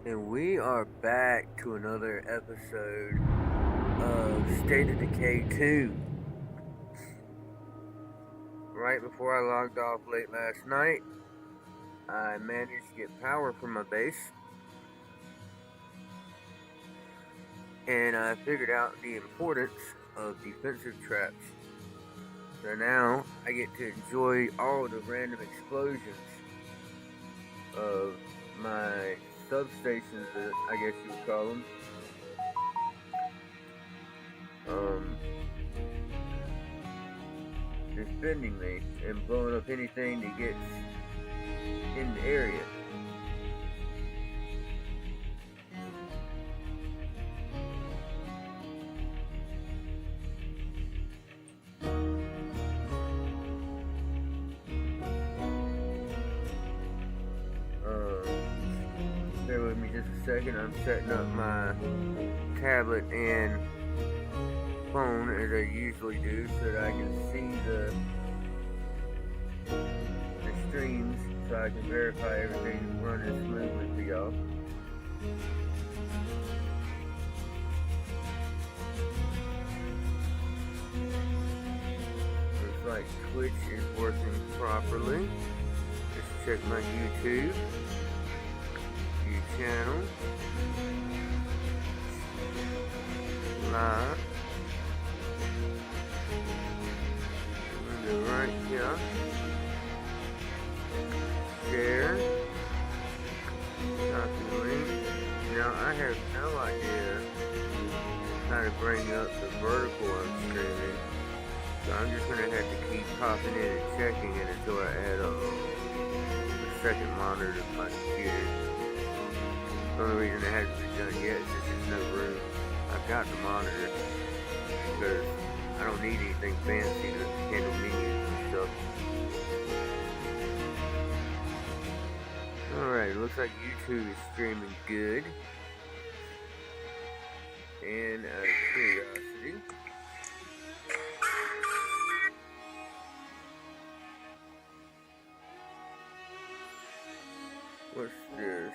And we are back to another episode of State of Decay 2. Right before I logged off late last night, I managed to get power from my base. And I figured out the importance of defensive traps. So now I get to enjoy all the random explosions of my substations, I guess you would call them. Defending me and blowing up anything that gets in the area. Bear with me just a second. I'm setting up my tablet and phone as I usually do so that I can see the streams so I can verify everything's running smoothly for y'all. Looks like Twitch is working properly. Just check my YouTube channel. Live. Right here. Share. Copy link. Now I have no idea how to bring up the vertical I'm streaming. So I'm just gonna have to keep popping in and checking it until I add a second monitor to my computer. The only reason it hasn't been done yet is there's no room. I've got the monitor because I don't need anything fancy to handle menus and stuff. Alright, looks like YouTube is streaming good. And out of curiosity, what's this?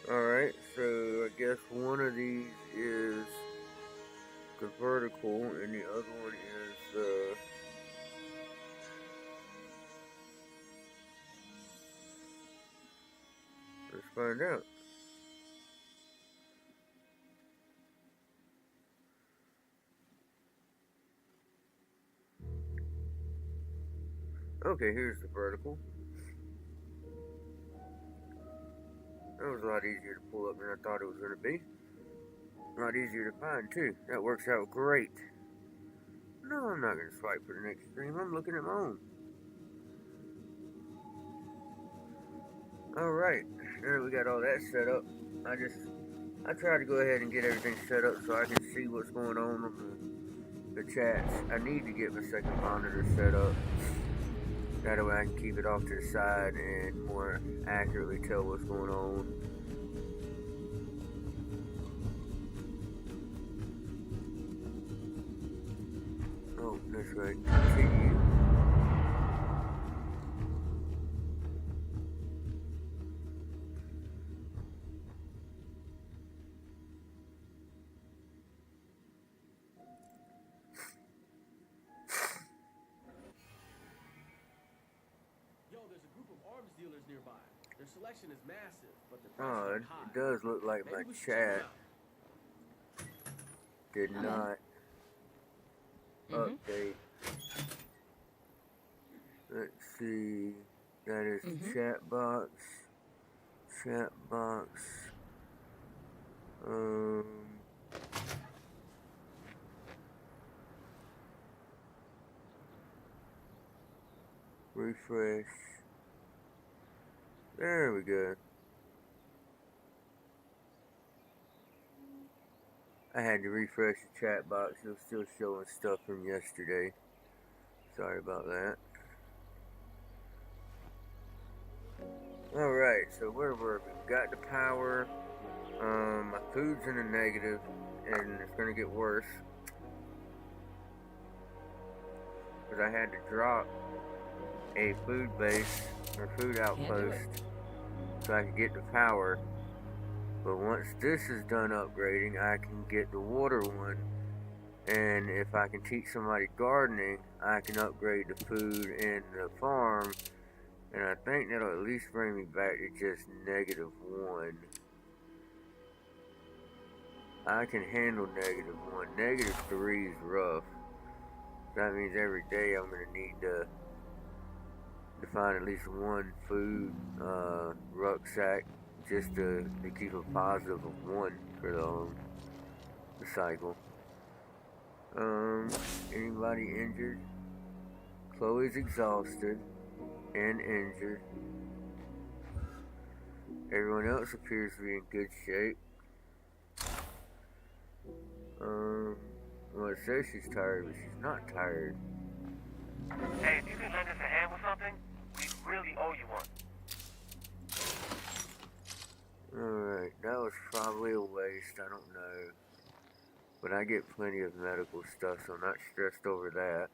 Alright, so I guess one of these is the vertical and the other one is let's find out. Okay, here's the vertical. That was a lot easier to pull up than I thought it was going to be. A lot easier to find, too. That works out great. No, I'm not going to swipe for the next stream. I'm looking at my own. Alright, now that we got all that set up, I try to go ahead and get everything set up so I can see what's going on the chats. I need to get my second monitor set up. That way I can keep it off to the side and more accurately tell what's going on. Oh, that's right. Continue. Nearby. Their selection is massive, but the Oh, price is high. it does look like my chat did not update. Let's see. That is the chat box. Chat box. Refresh. There we go. I had to refresh the chat box. It was still showing stuff from yesterday. Sorry about that. Alright, so where were we? We got the power. My food's in the negative, and it's gonna get worse. Because I had to drop a food base or food outpost so I could get the power. But once this is done upgrading, I can get the water one. And if I can teach somebody gardening, I can upgrade the food and the farm. And I think that'll at least bring me back to just -1. I can handle -1. -3 is rough. That means every day I'm going to need to find at least one food rucksack just to keep a positive of 1 for the cycle. Anybody injured? Chloe's exhausted and injured. Everyone else appears to be in good shape. Well, it says she's tired, but she's not tired. Hey, if you can lend us a hand with something, we really owe you one. Alright, that was probably a waste, I don't know. But I get plenty of medical stuff, so I'm not stressed over that.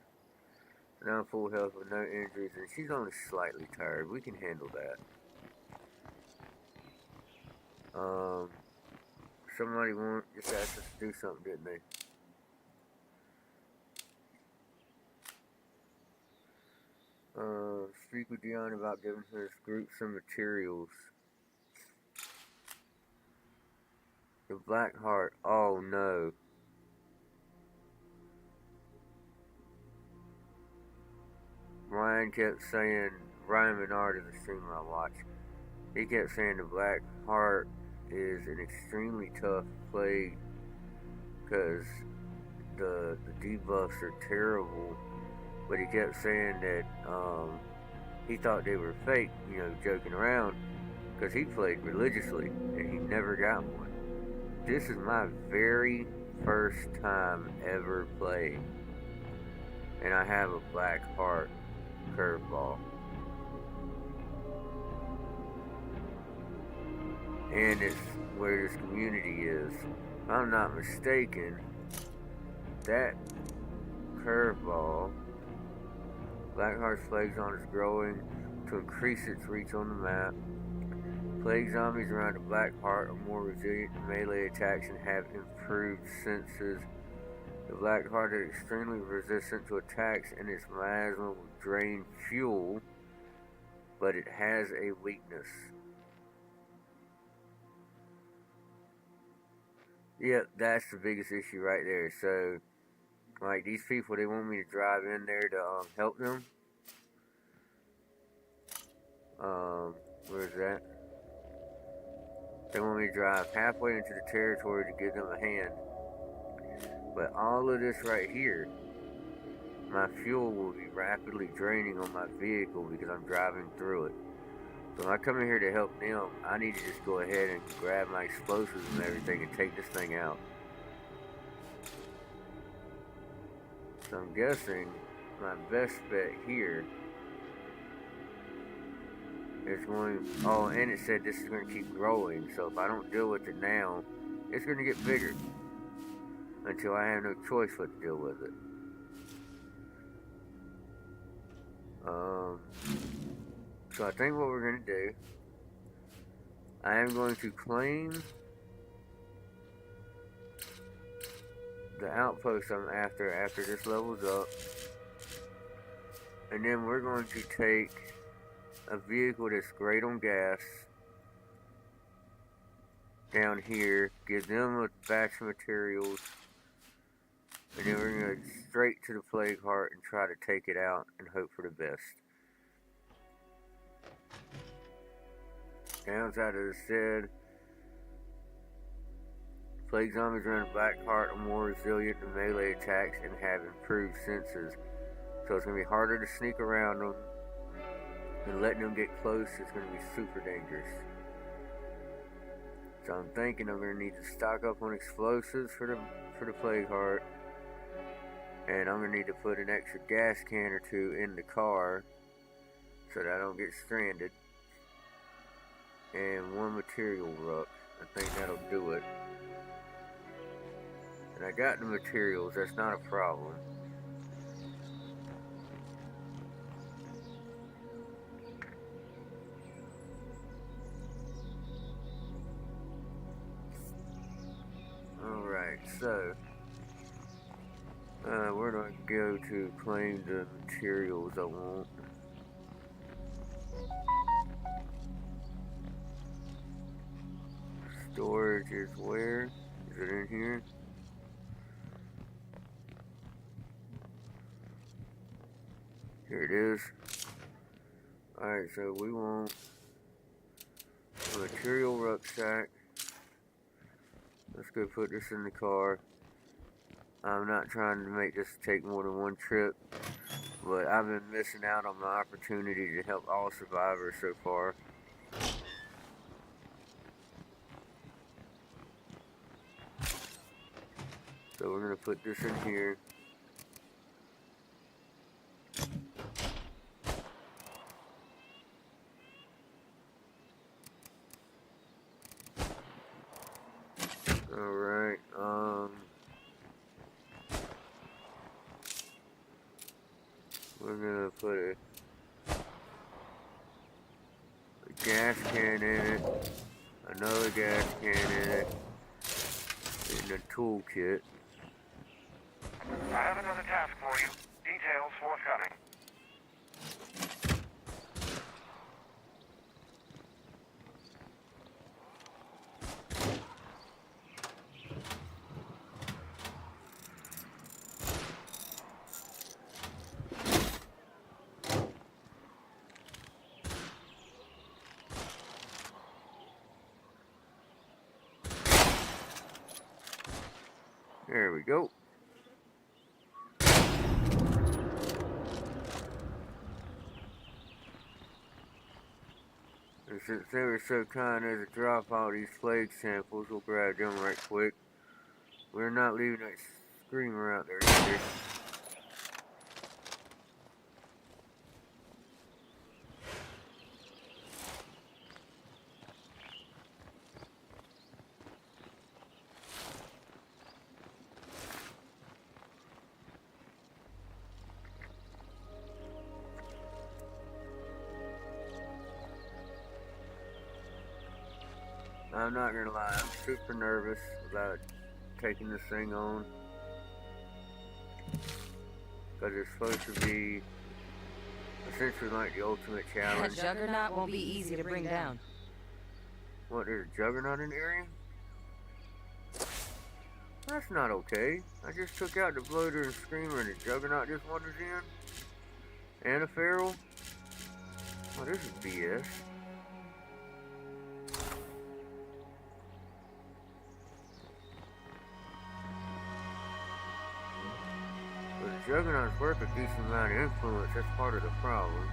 And I'm full health with no injuries, and she's only slightly tired. We can handle that. Somebody just asked us to do something, didn't they? Speak with Dion about giving his group some materials. The Black Heart. Oh no. Ryan kept saying, Ryan Menard is a streamer I watch. He kept saying the Black Heart is an extremely tough plague because the debuffs are terrible. But he kept saying that he thought they were fake, joking around, because he played religiously and he never got one. This is my very first time ever playing, and I have a Black Heart curveball. And it's where this community is. If I'm not mistaken, that curveball, Blackheart's Plague Zone, is growing to increase its reach on the map. Plague zombies around the Blackheart are more resilient to melee attacks and have improved senses. The Blackheart is extremely resistant to attacks, and its miasma will drain fuel, but it has a weakness. Yep, that's the biggest issue right there. So, like, these people, they want me to drive in there to help them. Where's that? They want me to drive halfway into the territory to give them a hand. But all of this right here, my fuel will be rapidly draining on my vehicle because I'm driving through it. So when I come in here to help them, I need to just go ahead and grab my explosives and everything and take this thing out. So I'm guessing my best bet here is going... Oh, and it said this is going to keep growing. So if I don't deal with it now, it's going to get bigger until I have no choice but to deal with it. So I think what we're going to do, I am going to claim the outpost I'm after this levels up, and then we're going to take a vehicle that's great on gas down here, give them a batch of materials, and then we're going to go straight to the Plague Heart and try to take it out and hope for the best. Downside of the said, Plague zombies around the Black Heart are more resilient to melee attacks and have improved senses. So it's going to be harder to sneak around them, and letting them get close is going to be super dangerous. So I'm thinking I'm going to need to stock up on explosives for the Plague Heart, and I'm going to need to put an extra gas can or two in the car so that I don't get stranded. and 1 material ruck. I think that'll do it. And I got the materials, that's not a problem. Alright, so where do I go to claim the materials I want? Storage is where? Is it in here? Here it is. Alright, so we want a material rucksack. Let's go put this in the car. I'm not trying to make this take more than 1 trip, but I've been missing out on my opportunity to help all survivors so far. So we're going to put this in here. Alright, we're gonna put a gas can in it, another gas can in it, in the toolkit. I have another task for you. Details forthcoming. There we go. And since they were so kind as to drop all these flag samples, we'll grab them right quick. We're not leaving that screamer out there either. I'm not gonna lie, I'm super nervous about taking this thing on. Because it's supposed to be essentially like the ultimate That challenge. juggernaut won't be easy to bring down. What, there's a juggernaut in the area? That's not okay. I just took out the bloater and screamer and the juggernaut just wanders in? And a feral? Oh, this is BS. Well, the juggernaut's worth a decent amount of influence, that's part of the problem.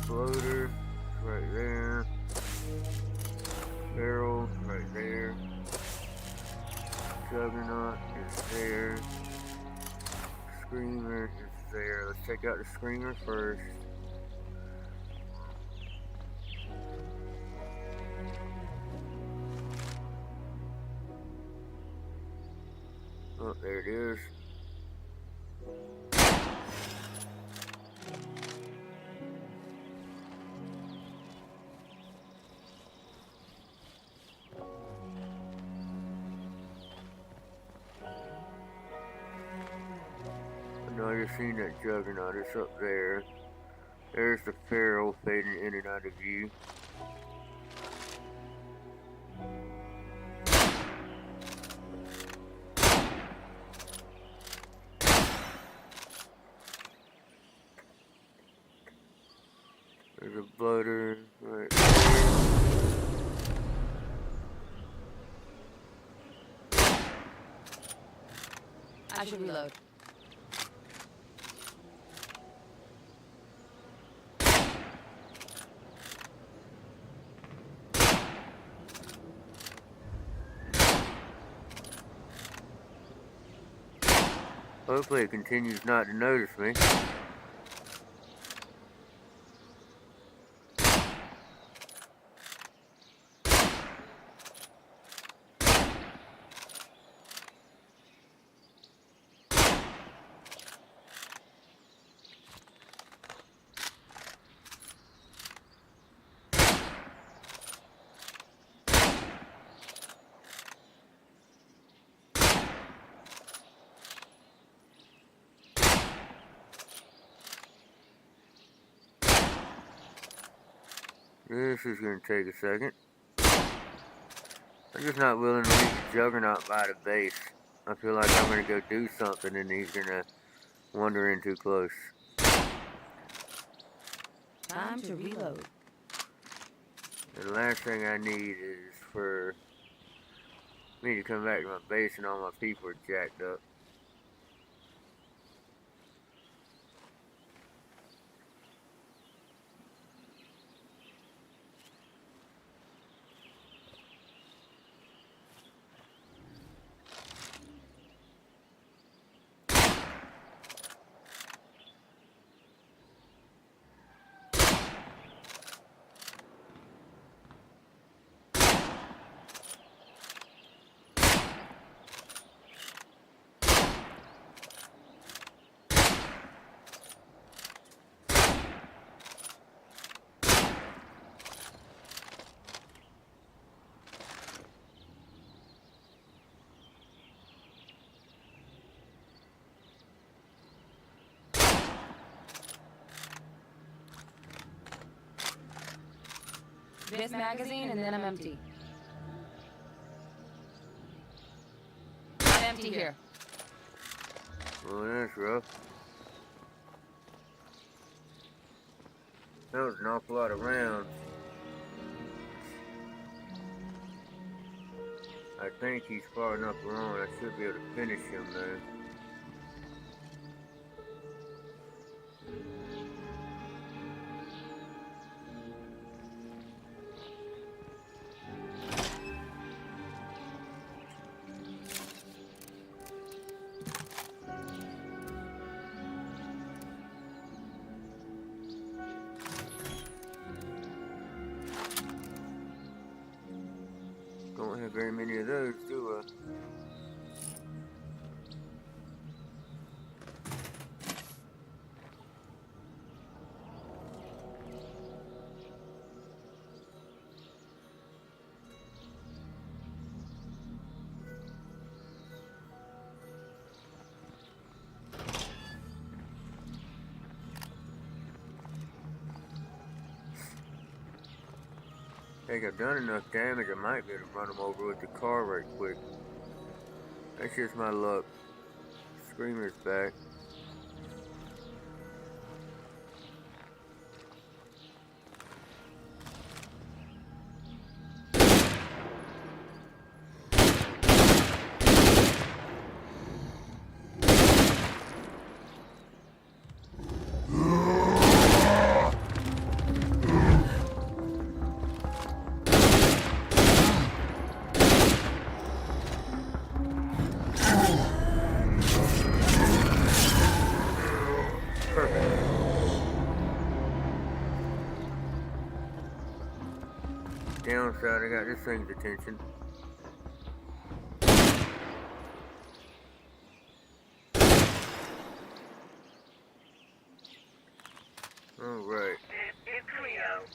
Bloater, right there. Feral, right there. Juggernaut is there. Screamer is there. Let's check out the screamer first. Oh, there it is. I know you've seen that juggernaut, it's up there. There's the feral fading in and out of view. There's a bloater right there. I should reload. Hopefully it continues not to notice me. This is gonna take a second. I'm just not willing to leave the Juggernaut by the base. I feel like I'm gonna go do something and he's gonna wander in too close. Time to reload. And the last thing I need is for me to come back to my base and all my people are jacked up. This magazine and then I'm empty. I'm empty here. Well, that's rough. That was an awful lot of rounds. I think he's far enough along. I should be able to finish him though. Don't have very many of those, do I? I think I've done enough damage, I might be able to run them over with the car right quick. That's just my luck. Screamer's back. Downside, I got this thing's attention. Alright. It's Cleo.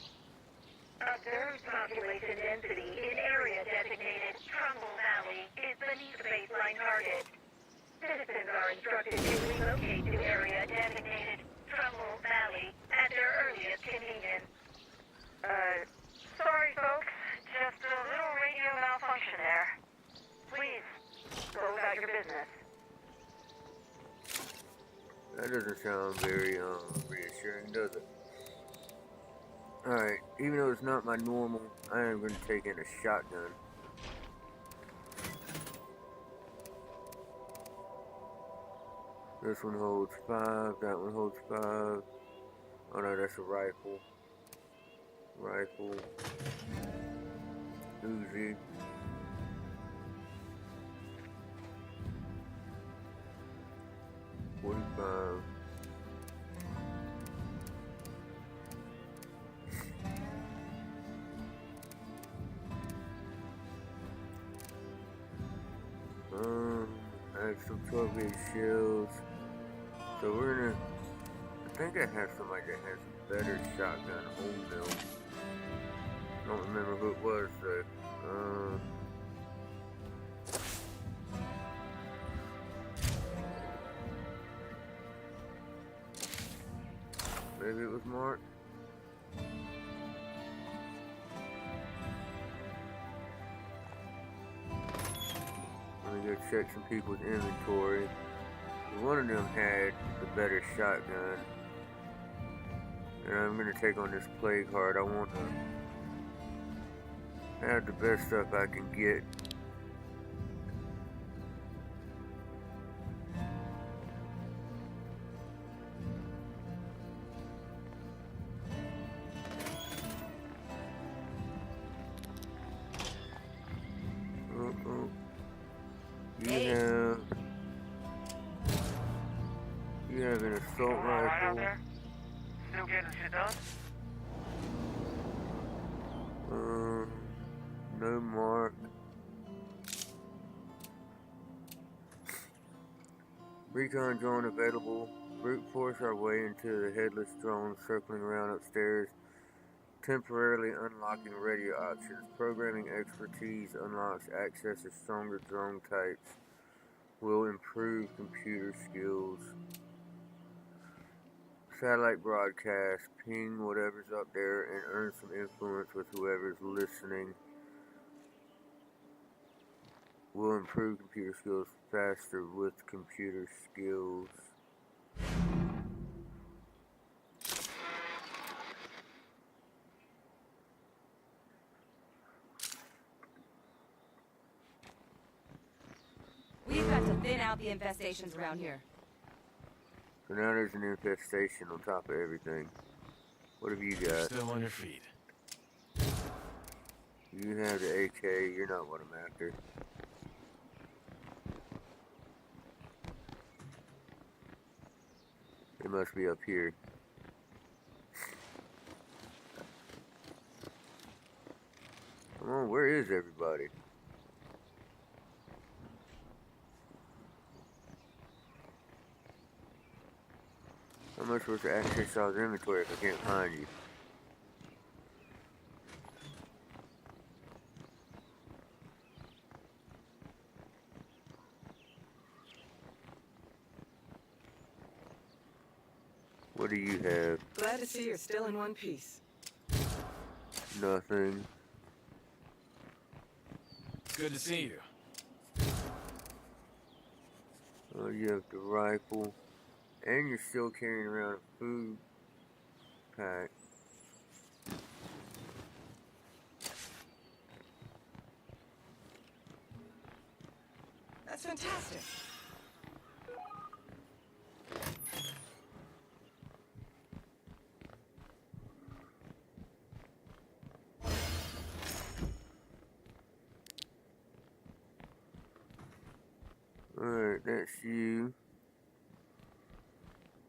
Observed population density in area designated Trumbull Valley is beneath baseline target. Citizens are instructed to relocate to area designated Trumbull Valley at their earliest convenience. Sorry folks, just a little radio malfunction there. Please, go about your business. That doesn't sound very reassuring, does it? Alright, even though it's not my normal, I am going to take in a shotgun. This one holds 5, that one holds 5. Oh no, that's a rifle. Rifle. Uzi. $45. I have some 12 gauge shells. So we're gonna. I think I have somebody that has a better shotgun wholesale. I don't remember who it was though. Maybe it was Mark. me go check some people's inventory. One of them had the better shotgun. And I'm gonna take on this plague heart. I want to have the best stuff I can get. You have an assault All right out rifle. there? Still getting shit done? No mark. Recon drone available. Brute force our way into the headless drone circling around upstairs, temporarily unlocking radio options. Programming expertise unlocks access to stronger drone types. Will improve computer skills. Satellite broadcast. Ping whatever's up there and earn some influence with whoever's listening. Will improve computer skills faster with computer skills. We've got to thin out the infestations around here. So now there's an infestation on top of everything. What have you got? Still on your feet. You have the AK, you're not what I'm after. It must be up here. Come on, where is everybody? How am I supposed to access y'all's inventory if I can't find you? What do you have? Glad to see you're still in one piece. Nothing. Good to see you. Oh, you have the rifle. And you're still carrying around a food pack. That's fantastic. Alright, that's you.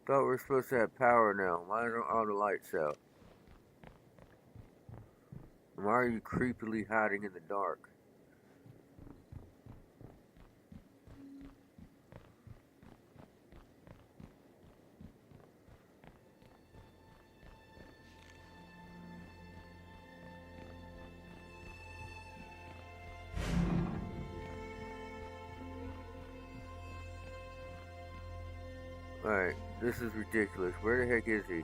Thought we were supposed to have power now. Why aren't all the lights out? And why are you creepily hiding in the dark? Alright, this is ridiculous. Where the heck is he?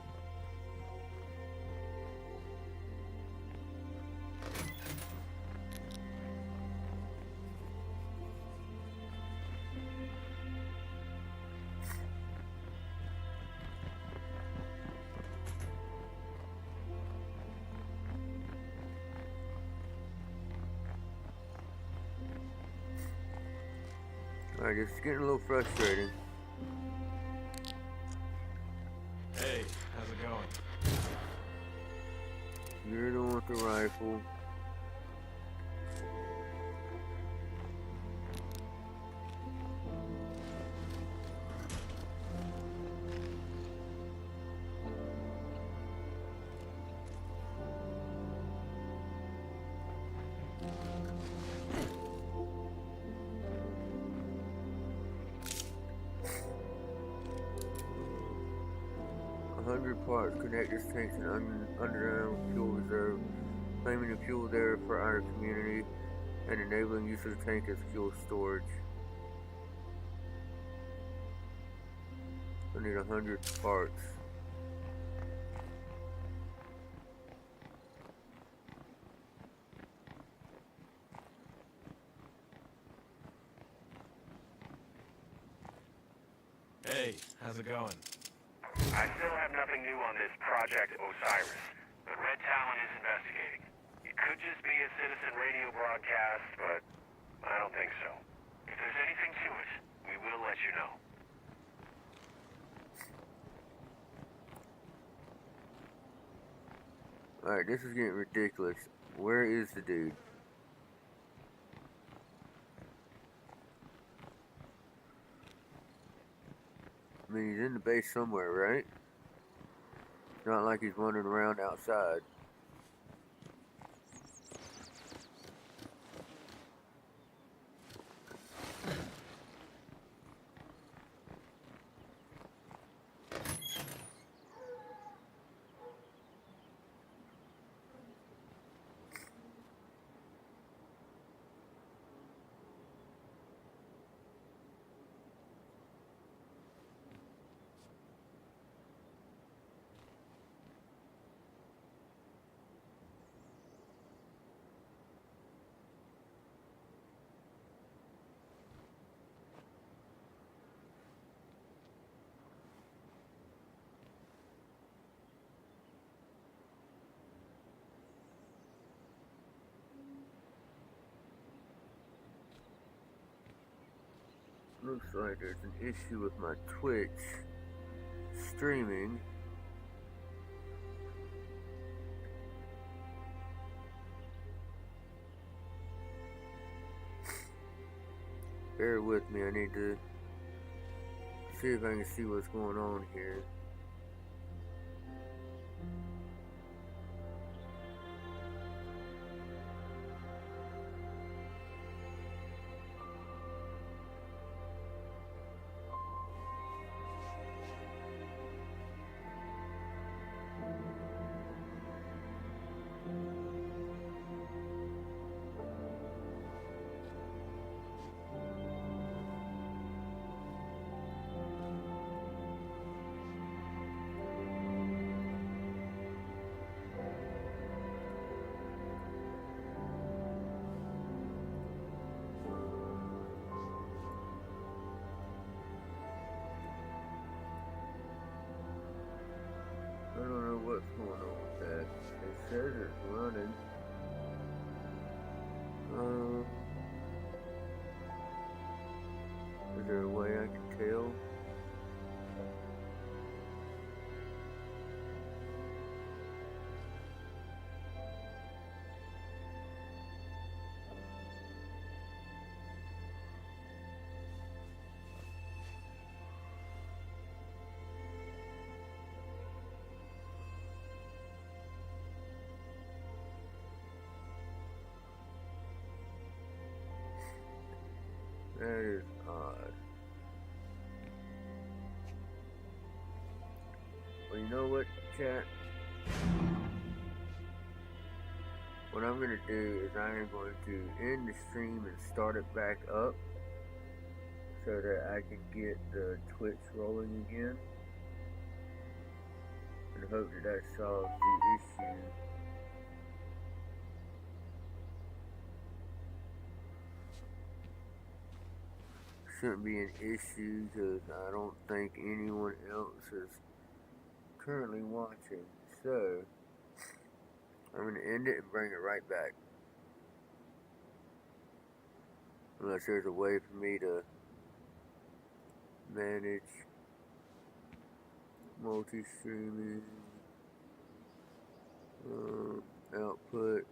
Alright, it's getting a little frustrating. Hey, how's it going? You're the one with the rifle. Parts connect this tank to an underground fuel reserve, claiming the fuel there for our community and enabling use of the tank as fuel storage. I need 100 parts. Hey, how's it going? I still have nothing new on this Project Osiris, but Red Talon is investigating. It could just be a citizen radio broadcast, but I don't think so. If there's anything to it, we will let you know. Alright, this is getting ridiculous. Where is the dude? I mean, he's in the base somewhere, right? It's not like he's wandering around outside. Looks like there's an issue with my Twitch streaming. Bear with me, I need to see if I can see what's going on here. I don't know what's going on with that. It says it's running. Is there a way I can tell? That is odd. Well, you know what, chat? What I'm going to do is I am going to end the stream and start it back up so that I can get the Twitch rolling again. And hope that that solves the issue. Shouldn't be an issue because I don't think anyone else is currently watching. So I'm going to end it and bring it right back. Unless there's a way for me to manage multi-streaming output.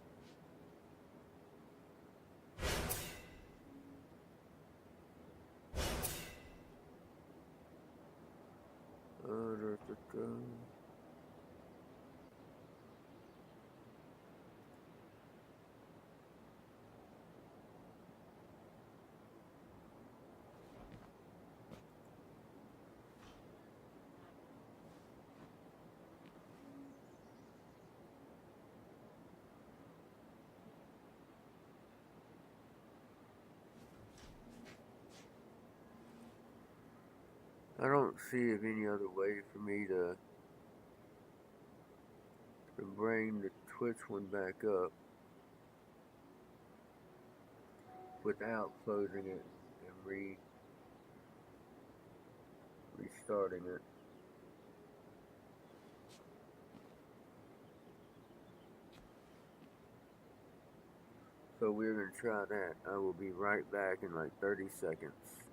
I don't see of any other way for me to bring the Twitch one back up without closing it and restarting it. So we're going to try that. I will be right back in like 30 seconds.